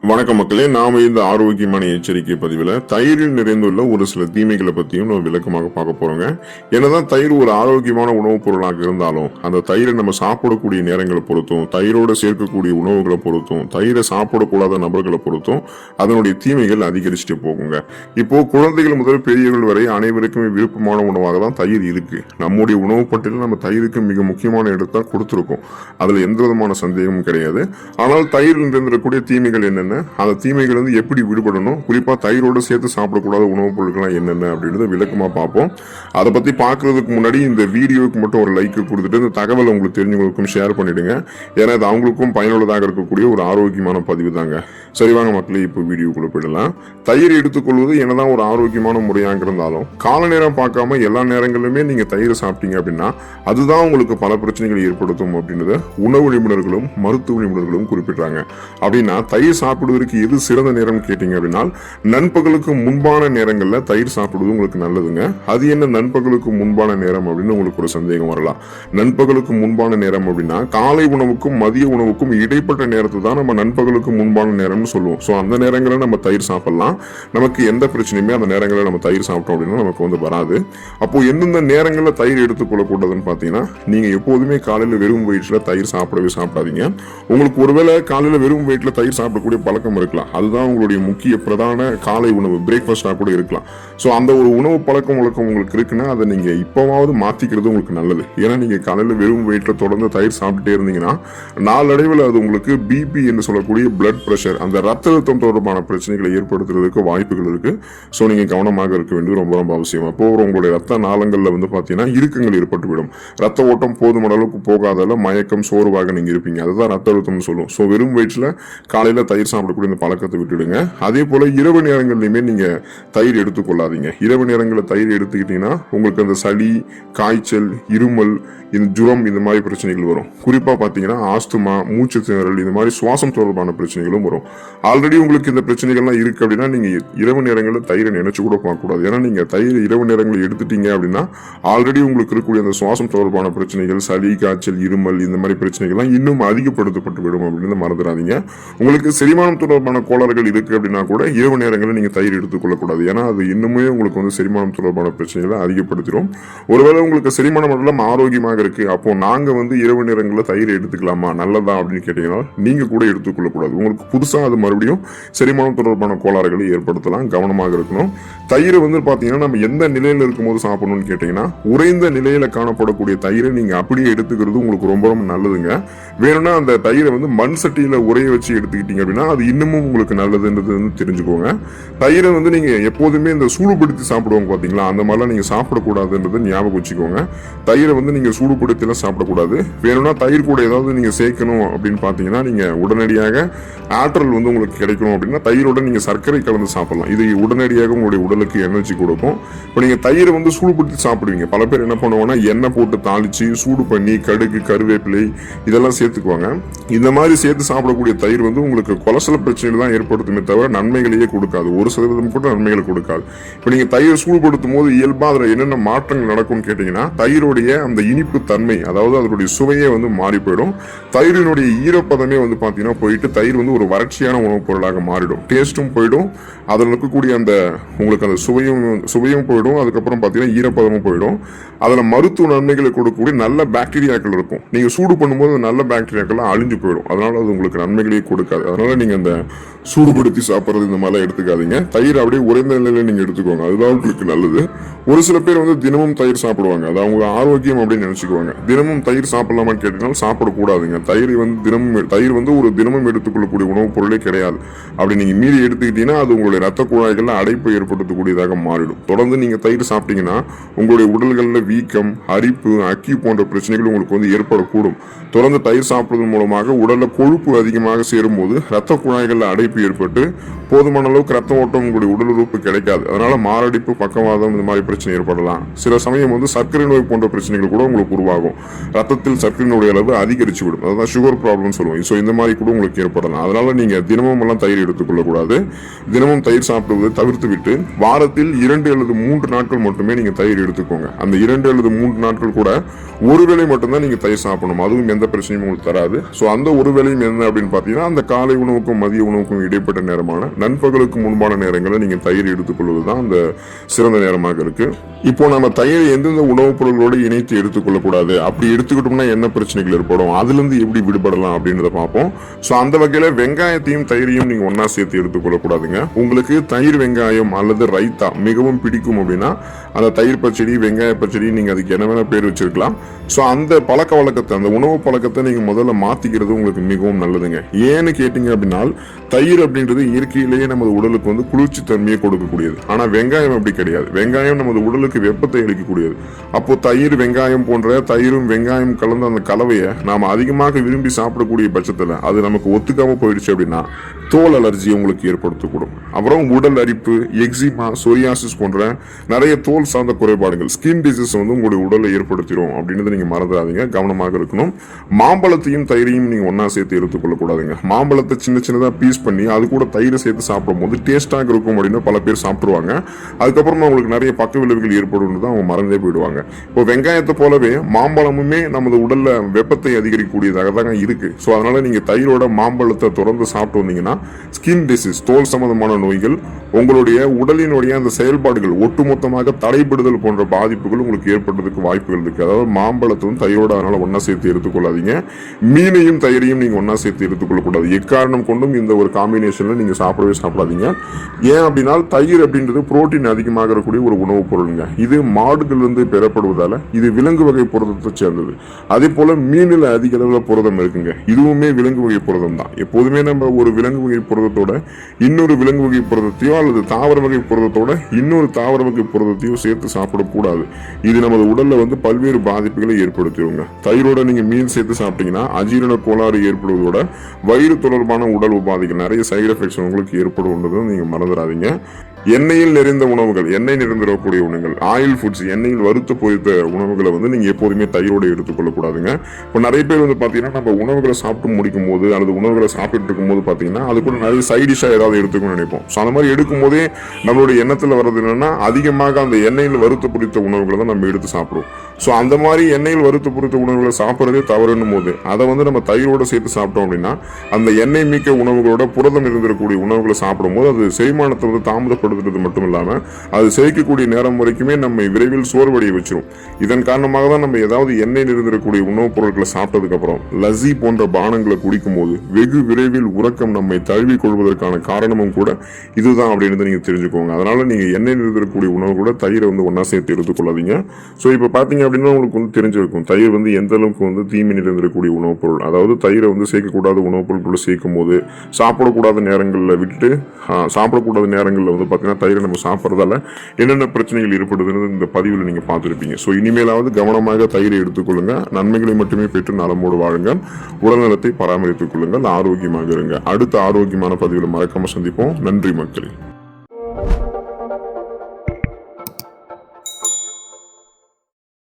வணக்கம் மக்களே, நாம இந்த ஆரோக்கியமான எச்சரிக்கை பதிவில் தயிரில் நிறைந்துள்ள ஒரு சில தீமைகளை பற்றியும் நம்ம விளக்கமாக பார்க்க போறோங்க. என்னதான் தயிர் ஒரு ஆரோக்கியமான உணவுப் பொருளாக இருந்தாலும் அந்த தயிரை நம்ம சாப்பிடக்கூடிய நேரங்களை பொறுத்தும், தயிரோட சேர்க்கக்கூடிய உணவுகளை பொறுத்தும், தயிரை சாப்பிடக்கூடாத நபர்களை பொறுத்தும் அதனுடைய தீமைகள் அதிகரிச்சுட்டு போகுங்க. இப்போ குழந்தைகள் முதல் பெரியவர்கள் வரை அனைவருக்குமே விருப்பமான உணவாக தான் தயிர் இருக்கு. நம்முடைய உணவு பட்டியலில் நம்ம தயிருக்கு மிக முக்கியமான இடத்தை கொடுத்துருக்கோம். அதுல எந்த விதமான சந்தேகமும் கிடையாது. ஆனால் தயிரில் நிறைந்திருக்கக்கூடிய தீமைகள் என்னென்ன, அந்த தீமைகள் வந்து எப்படி விடுபடணும், குறிப்பா தயிரோட சேர்த்து சாப்பிடக்கூடாத உணவுப் பொருட்கள் என்னென்ன அப்படின்றத விளக்கமா பார்ப்போம். அதை பத்தி பார்க்கறதுக்கு முன்னாடி இந்த வீடியோவுக்கு மட்டும் ஒரு லைக் கொடுத்துட்டு இந்த தகவலை உங்களுக்கு தெரிஞ்சவங்களுக்கும் ஷேர் பண்ணிடுங்க. ஏன்னா இது அவங்களுக்கும் பயனுள்ளதாக இருக்கக்கூடிய ஒரு ஆரோக்கியமான பதிவு தாங்க. சரி வாங்க மக்களே, இப்போ வீடியோக்குள்ள போயிடலாம். தயிர் எடுத்துக்கொள்வது என்னதான் ஒரு ஆரோக்கியமான முறையாக இருந்தாலும் கால நேரம் பார்க்காம எல்லா நேரங்களிலுமே நீங்க தயிர் சாப்பிட்டீங்க அப்படின்னா அதுதான் உங்களுக்கு பல பிரச்சனைகள் ஏற்படுத்தும் அப்படின்றத உணவு நிபுணர்களும் மருத்துவ நிபுணர்களும் குறிப்பிட்டாங்க. அப்படின்னா தயிர் சாப்பிடுவதற்கு எது சிறந்த நேரம் கேட்டீங்க அப்படின்னா நண்பகலுக்கு முன்பான நேரங்கள்ல தயிர் சாப்பிடுவது உங்களுக்கு நல்லதுங்க. அது என்ன நண்பகலுக்கு முன்பான நேரம் அப்படின்னு உங்களுக்கு ஒரு சந்தேகம் வரலாம். நண்பகலுக்கு முன்பான நேரம் அப்படின்னா காலை உணவுக்கும் மதிய உணவுக்கும் இடைப்பட்ட நேரத்தை தான் நம்ம நண்பகலுக்கு முன்பான நேரம்னு சொல்லுவோம். ஸோ அந்த நேரங்களில் நம்ம தயிர் சாப்பிடலாம். நமக்கு எந்த பிரச்சனையுமே அந்த நேரங்களில் நம்ம தயிர் சாப்பிட்டோம் அப்படின்னா நமக்கு வந்து வராது. அப்போ எந்தெந்த நேரங்களில் தயிர் எடுத்துக்கொள்ளக்கூடாதுன்னு பார்த்தீங்கன்னா, நீங்க எப்போதுமே காலையில் வெறும் வயிற்றுல தயிர் சாப்பிடாதீங்க. உங்களுக்கு ஒருவேளை காலையில் வெறும் வயிற்றுல தயிர் சாப்பிடக்கூடிய பழக்கம் இருக்கலாம். அதுதான் உங்களுடைய முக்கிய பிரதான காலை உணவு, பிரேக்ஃபாஸ்டா கூட இருக்கலாம். ஸோ அந்த ஒரு உணவு பழக்கம் உங்களுக்கு இருக்குன்னா அதை நீங்க இப்போவாவது மாத்திக்கிறது உங்களுக்கு நல்லது. ஏன்னா நீங்க காலையில் வெறும் வயிற்றுல தொடர்ந்து தயிர் சாப்பிட்டுட்டே இருந்தீங்கன்னா நாளடைவில் அது உங்களுக்கு பிபி என்று சொல்லக்கூடிய பிளட் பிரஷர், அந்த ரத்த அழுத்தம் தொடர்பான பிரச்சனைகளை ஏற்படுத்துறதுக்கு வாய்ப்புகள் இருக்கு. ஸோ நீங்க கவனமாக இருக்க வேண்டியது ரொம்ப ரொம்ப அவசியம். அப்போ உங்களுடைய ரத்த நாளங்கள்ல வந்து பாத்தீங்கன்னா இறுக்கங்கள் ஏற்பட்டுவிடும். ரத்த ஓட்டம் போதுமான அளவுக்கு போகாதால மயக்கம், சோர்வாக நீங்க இருப்பீங்க. அதுதான் ரத்த அழுத்தம்னு சொல்லுவோம். ஸோ வெறும் வயிற்றுல காலையில தயிர் சாப்பிடக்கூடிய இந்த பழக்கத்தை விட்டுடுங்க. அதே போல இரவு நேரங்கள்லயுமே நீங்க தயிர் எடுத்துக்கொள்ளாதீங்க. இரவு நேரங்களில் தயிர் எடுத்துக்கிட்டீங்கன்னா உங்களுக்கு அந்த சளி, காய்ச்சல், இருமல், இந்த ஜுரம், இந்த மாதிரி பிரச்சனைகள் வரும். குறிப்பா பாத்தீங்கன்னா ஆஸ்துமா, மூச்சு திணறல், இந்த மாதிரி சுவாசம் தொடர்பான பிரச்சனைகளும் வரும். ஆல்ரெடி உங்களுக்கு இந்த பிரச்சனைகள்லாம் இருக்கு அப்படின்னா நீங்க இரவு நேரங்களில் தயிரை நினைச்சு கூட பார்க்கக்கூடாது. ஏன்னா நீங்க தயிர் இரவு நேரங்களில் எடுத்துட்டீங்க அப்படின்னா ஆல்ரெடி உங்களுக்கு இருக்கக்கூடிய அந்த சுவாசம் தொடர்பான பிரச்சனைகள், சளி, காய்ச்சல், இருமல், இந்த மாதிரி பிரச்சனைகள்லாம் இன்னும் அதிகப்படுத்தப்பட்டு விடும் அப்படின்னு மறந்துடாதீங்க. உங்களுக்கு செரிமானம் தொடர்பான கோளாறுகள் இருக்கு அப்படின்னா கூட இரவு நேரங்களில் நீங்க தயிர் எடுத்துக்கொள்ளக்கூடாது. ஏன்னா அது இன்னுமே உங்களுக்கு வந்து செரிமானம் தொடர்பான பிரச்சனைகளை அதிகப்படுத்திடும். ஒருவேளை உங்களுக்கு செரிமானம் மண்டலம் ஆரோக்கியமாக இருக்கு, அப்போ நாங்க வந்து இரவு நேரங்களில் தயிர் எடுத்துக்கலாமா, நல்லதா அப்படின்னு கேட்டீங்கன்னா நீங்க கூட எடுத்துக்கொள்ளக்கூடாது. உங்களுக்கு புதுசா அது மறுபடியும் செரிமானம் தொடர்பான கோளாறுகளை ஏற்படுத்தலாம். கவனமாக இருக்கணும். தயிரை வந்து பாத்தீங்கன்னா நம்ம எந்த நிலையில இருக்கும்போது சாப்பிடணும்னு கேட்டீங்கன்னா, உறைந்த நிலையில காணப்படக்கூடிய தயிரை நீங்க அப்படியே எடுத்துக்கிறது உங்களுக்கு ரொம்ப ரொம்ப நல்லதுங்க. வேணும்னா அந்த தயிரை வந்து மண் சட்டியில உரைய வச்சு எடுத்துக்கிட்டீங்க அப்படின்னா அது இன்னமும் உங்களுக்கு நல்லதுன்றது வந்து தெரிஞ்சுக்கோங்க. தயிரை வந்து நீங்க எப்போதுமே இந்த சூடுபடுத்தி சாப்பிடுவாங்க பாத்தீங்களா, அந்த மாதிரிலாம் நீங்க சாப்பிடக்கூடாதுன்றது ஞாபகம் வச்சுக்கோங்க. தயிரை வந்து நீங்க சூடுபடுத்திலாம் சாப்பிடக்கூடாது. வேணும்னா தயிர் கூட ஏதாவது நீங்க சேர்க்கணும் அப்படின்னு பாத்தீங்கன்னா நீங்க உடனடியாக ஆற்றல் வந்து உங்களுக்கு கிடைக்கணும் அப்படின்னா தயிரோட நீங்க சர்க்கரை கலந்து சாப்பிடலாம். இது உடனடியாக உங்களுடைய உடலுக்கு எனர்ஜி கொடுக்கும். இப்போ நீங்க தயிரை வந்து சூடுபடுத்தி சாப்பிடுவீங்க. பல பேர் என்ன பண்ணுவாங்கன்னா எண்ணெய் போட்டு தாளிச்சு சூடு பண்ணி கடுகு, கருவேப்பிலை இதெல்லாம் சேர்த்துக்குவாங்க. இந்த மாதிரி சேர்த்து சாப்பிடக்கூடிய தயிர் வந்து உங்களுக்கு கொலஸ்ட்ரால் பிரச்சனைகள் தான் ஏற்படுத்துமே தவிர நன்மைகளையே கொடுக்காது. 1% கூட நன்மைகளை கொடுக்காது. இப்போ நீங்க தயிரை சூடுபடுத்தும் போது இயல்பா அதுல என்னென்ன மாற்றங்கள் நடக்கும்னு கேட்டீங்கன்னா, தயிரோடைய அந்த இனிப்பு தன்மை, அதாவது அதனுடைய சுவையே வந்து மாறி போயிடும். தயிரினுடைய ஈரப்பதமே வந்து பாத்தீங்கன்னா போயிட்டு தயிர் வந்து ஒரு வறட்சியான உணவுப் பொருளாக மாறிடும். டேஸ்ட்டும் போயிடும், அதில் இருக்கக்கூடிய அந்த உங்களுக்கு அந்த சுவையும் போயிடும். அதுக்கப்புறம் பார்த்தீங்கன்னா ஈரப்பதமும் போயிடும். அதில் மருத்துவ நன்மைகளை கொடுக்கக்கூடிய நல்ல பாக்டீரியாக்கள் இருக்கும். நீங்கள் சூடு பண்ணும்போது நல்ல பாக்டீரியாக்கள்லாம் அழிஞ்சு போயிடும். அதனால அது உங்களுக்கு நன்மைகளையே கொடுக்காது. அதனால நீங்கள் அந்த சூடுபடுத்தி சாப்பிட்றது இந்த மாதிரிலாம் எடுத்துக்காதீங்க. தயிர் அப்படியே உறைந்த நிலையில நீங்கள் எடுத்துக்கோங்க. அதுதான் உங்களுக்கு நல்லது. ஒரு சில பேர் வந்து தினமும் தயிர் சாப்பிடுவாங்க. அது அவங்க ஆரோக்கியம் அப்படின்னு நினைச்சுக்குவாங்க. தினமும் தயிர் சாப்பிடலாமான்னு கேட்டீங்கன்னா சாப்பிடக்கூடாதுங்க. தயிர் வந்து ஒரு தினமும் எடுத்துக்கொள்ளக்கூடிய உணவுப் பொருளே கிடையாது. அப்படி நீங்க மீறி எடுத்துக்கிட்டீங்கன்னா அது உங்களுடைய ரத்த குழாய்கள்ல அடைப்பு ஏற்படுத்தக்கூடியதாக மாறிடும். தொடர்ந்து நீங்க தயிர் சாப்பிட்டீங்கன்னா உங்களுடைய உடல்கள்ல வீக்கம், அரிப்பு, அக்கி போன்ற பிரச்சனைகள் உங்களுக்கு வந்து ஏற்படக்கூடும். தொடர்ந்து தயிர் சாப்பிடுவதன் மூலமாக உடல்ல கொழுப்பு அதிகமாக சேரும் போது ரத்த குழாய்கள்ல அடைப்பு ஏற்பட்டு போதுமான அளவுக்கு ரத்த ஓட்டம் உங்களுடைய உடல் உறுப்பு கிடைக்காது. அதனால மாரடைப்பு, பக்கவாதம், இந்த மாதிரி பிரச்சனை ஏற்படலாம். சில சமயம் வந்து சர்க்கரை நோய் போன்ற பிரச்சனைகள் கூட உங்களுக்கு உருவாகும். ரத்தத்தில் சர்க்கரையினுடைய அளவு அதிகரிச்சு விடும். அதான் சுகர் ப்ராப்ளம் சொல்லுவோம். ஸோ இந்த மாதிரி கூட உங்களுக்கு ஏற்படலாம். அதனால நீங்க தினமும் எல்லாம் தயிர் எடுத்துக்கொள்ளக்கூடாது. தினமும் தயிர் சாப்பிடுவதை தவிர்த்து விட்டு வாரத்தில் 2 அல்லது 3 நாட்கள் மட்டுமே நீங்க தயிர் எடுத்துக்கோங்க. அந்த 2 அல்லது 3 நாட்கள் கூட ஒரு வேளை மட்டும்தான் நீங்க தயிர் சாப்பிடணும். அதுவும் எந்த பிரச்சனையும் உங்களுக்கு தராது. ஸோ அந்த ஒரு வேளையும் என்ன அப்படின்னு பார்த்தீங்கன்னா, அந்த காலை உணவுக்கு உணவுக்கும் மதிய உணவுக்கும் இடைப்பட்ட நேரமான நண்பகலுக்கு முன்பான நேரங்களை நீங்க தயிர் எடுத்துக்கொள்வது தான் அந்த சிறந்த நேரமாக இருக்கு. இப்போ நம்ம தயிரை எந்தெந்த உணவுப் பொருள்களோடு இணைத்து எடுத்துக்கொள்ளக்கூடாது, அப்படி எடுத்துக்கிட்டோம்னா என்ன பிரச்சனைகள் ஏற்படும், அதுல இருந்து எப்படி விடுபடலாம் அப்படின்றத பார்ப்போம். ஸோ அந்த வகையில வெங்காயத்தையும் தயிரையும் நீங்க ஒன்னா சேர்த்து எடுத்துக்கொள்ளக்கூடாதுங்க. உங்களுக்கு தயிர் வெங்காயம் அல்லது ரைத்தா மிகவும் பிடிக்கும் அப்படின்னா அந்த தயிர் பச்சடி, வெங்காய பச்சடி, நீங்க அதுக்கு என்ன வேணா பேர் வச்சிருக்கலாம். ஸோ அந்த பழக்க வழக்கத்தை, அந்த உணவு பழக்கத்தை நீங்க முதல்ல மாத்திக்கிறது உங்களுக்கு மிகவும் நல்லதுங்க. ஏன்னு கேட்டீங்க அப்படின்னா தயிர் அப்படின்றது இயற்கையிலேயே நமது உடலுக்கு வந்து குளிர்ச்சி தன்மையை கொடுக்கக்கூடியது. ஆனா வெங்காயம் அப்படி கிடையாது. வெங்காயம் நமது உடலுக்கு வெப்பத்தை அளிக்கக்கூடியது. அப்போ தயிர் வெங்காயம் போன்ற தயிரும் வெங்காயம் கலந்த அந்த கலவையை நாம அதிகமாக விரும்பி சாப்பிடக்கூடிய பட்சத்துல அது நமக்கு ஒத்துக்காம போயிடுச்சு அப்படின்னா தோல் அலர்ஜி உங்களுக்கு ஏற்படுத்தக்கூடும். அப்புறம் உடல் அரிப்பு, எக்ஸிமா, சொரியாசிஸ் போன்ற நிறைய தோல் சார்ந்த குறைபாடுகள், ஸ்கின் டிசீஸ் வந்து உங்களுடைய உடலை ஏற்படுத்திடும் அப்படின்றது நீங்க மறந்துடாதீங்க, கவனமாக இருக்கணும். மாம்பழத்தையும் தயிரையும் நீங்க ஒன்னா சேர்த்து எடுத்துக்கொள்ளக்கூடாதுங்க. மாம்பழத்தை சின்ன சின்னதா பீஸ் பண்ணி அது கூட தயிரை சேர்த்து சாப்பிடும் போது டேஸ்டாக இருக்கும் அப்படின்னு பல பேர் சாப்பிடுவாங்க. அதுக்கப்புறமா உங்களுக்கு நிறைய பக்க விளைவுகள் ஏற்படும் தான் அவங்க மறந்தே போயிடுவாங்க. இப்போ வெங்காயத்தை போலவே மாம்பழமுமே நமது உடல்ல வெப்பத்தை அதிகரிக்கக்கூடியதாக தாங்க இருக்கு. ஸோ அதனால நீங்க தயிரோட மாம்பழத்தை தொடர்ந்து சாப்பிட்டு வந்தீங்கன்னா ஸ்கின் டிசீஸ், தோல் சம்பந்தமான நோய்கள், உங்களுடைய உடலினுடைய அந்த செயல்பாடுகள் ஒட்டுமொத்தமாக தடைபடுதல் போன்ற பாதிப்புகள் உங்களுக்கு ஏற்படுறதுக்கு வாய்ப்புகள் இருக்கு. அதாவது மாம்பழத்தும் தயிரோட அதனால ஒன்னா சேர்த்து எடுத்துக்கொள்ளாதீங்க. மீனையும் தயிரையும் நீங்க ஒன்னா சேர்த்து எடுத்துக்கொள்ளக்கூடாது. எக்காரணம் கொண்டும் இந்த ஒரு காம்பினேஷன்ல நீங்க சாப்பிடவே சாப்பிடாதீங்க. ஏன் அப்படின்னா தயிர் அப்படின்றது புரோட்டீன் அதிகமாக இருக்கக்கூடிய ஒரு உணவுப் பொருளுங்க. இது மாடுகள் இருந்து பெறப்படுவதால இது விலங்கு வகை புரதத்தை சேர்ந்தது. அதே போல மீனில் அதிக அளவில் புரதம் இருக்குங்க. இதுவுமே விலங்கு வகை புரதம் தான். எப்போதுமே நம்ம ஒரு விலங்கு வகை புரதத்தோட இன்னொரு விலங்கு வகை புரதத்தையோ அல்லது தாவர வகை புரதத்தோட இன்னொரு தாவர வகை புரதத்தையோ சேர்த்து சாப்பிடக்கூடாது. இது நமது உடல்ல வந்து பல்வேறு பாதிப்புகளை ஏற்படுத்திடுங்க. தயிரோட நீங்க மீன் சேர்த்து சாப்பிட்டீங்கன்னா அஜீரண கோளாறு ஏற்படுவதோட வயிறு தொடர்பான உடல் உபாதைகள், நிறைய சைடு எஃபெக்ட்ஸ் உங்களுக்கு ஏற்படும் நீங்க மறந்துடாதீங்க. எண்ணெயில் நிறைந்த உணவுகள், எண்ணெய் நிறைந்திருக்கக்கூடிய உணவுகள், ஆயில் ஃபுட்ஸ், எண்ணெயில் வறுத்து பொரித்த உணவுகளை வந்து நீங்க எப்போதுமே தயிரோடு எடுத்துக்கொள்ளக்கூடாதுங்க. இப்போ நிறைய பேர் வந்து பாத்தீங்கன்னா நம்ம உணவுகளை சாப்பிட்டு முடிக்கும் போது அல்லது உணவுகளை சாப்பிட்டு இருக்கும் போது பாத்தீங்கன்னா அது கூட நிறைய சைடிஷா ஏதாவது எடுத்துக்கணும்னு நினைப்போம். ஸோ அந்த மாதிரி எடுக்கும் போதே நம்மளுடைய எண்ணத்துல வர்றது என்னன்னா அதிகமாக அந்த எண்ணெயில் வறுத்து பொரித்த உணவுகளை தான் நம்ம எடுத்து சாப்பிடுவோம். ஸோ அந்த மாதிரி எண்ணெயில் வறுத்து பொரித்த உணவுகளை சாப்பிட்றதே தவறுன்னும் போது அதை வந்து நம்ம தயிரோட சேர்த்து சாப்பிட்டோம் அப்படின்னா அந்த எண்ணெய் மிக்க உணவுகளோட புரதம் இருந்திருக்கக்கூடிய உணவுகளை சாப்பிடும் போது அது செரிமானத்தை வந்து தாமதப்படுத்துறது மட்டும் இல்லாம அது சேர்க்கக்கூடிய நேரம் வரைக்குமே நம்ம விரைவில் சோர்வடைய வச்சிரும். இதன் காரணமாக தான் நம்ம ஏதாவது எண்ணெய் இருந்திருக்கக்கூடிய உணவுப் பொருட்களை சாப்பிட்டதுக்கு அப்புறம் லசி போன்ற பானங்களை குடிக்கும் போது வெகு விரைவில் உறக்கம் நம்மை தழுவி கொள்வதற்கான காரணமும் கூட இதுதான் அப்படின்னு நீங்க தெரிஞ்சுக்கோங்க. அதனால நீங்க எண்ணெய் இருந்திருக்கக்கூடிய உணவு கூட தயிரை வந்து ஒன்னா சேர்த்து எடுத்துக்கொள்ளாதீங்க. ஸோ இப்போ பாத்தீங்க அப்படின்னா உங்களுக்கு வந்து தெரிஞ்சிருக்கும் தயிர் வந்து எந்த அளவுக்கு வந்து தீமை நிறைந்திருக்கக்கூடிய உணவுப் பொருள். அதாவது தயிரை வந்து சேர்க்கக்கூடாத உணவுப் பொருட்களை சேர்க்கும் போது சாப்பிடக்கூடாத நேரங்களில் விட்டுட்டு சாப்பிடக்கூடாத நேரங்களில் வந்து பார்த்தீங்கன்னா தயிரை நம்ம சாப்பிட்றதால என்னென்ன பிரச்சனைகள் ஏற்படுதுன்னு இந்த பதிவில் நீங்கள் பார்த்துருப்பீங்க. ஸோ இனிமேலாவது கவனமாக தயிரை எடுத்துக்கொள்ளுங்க. நன்மைகளை மட்டுமே பெற்று நலமோடு வாழுங்கள். உடல்நலத்தை பராமரித்துக் கொள்ளுங்கள். ஆரோக்கியமாக இருங்க. அடுத்த ஆரோக்கியமான பதிவில் மறக்காம சந்திப்போம். நன்றி மக்களே.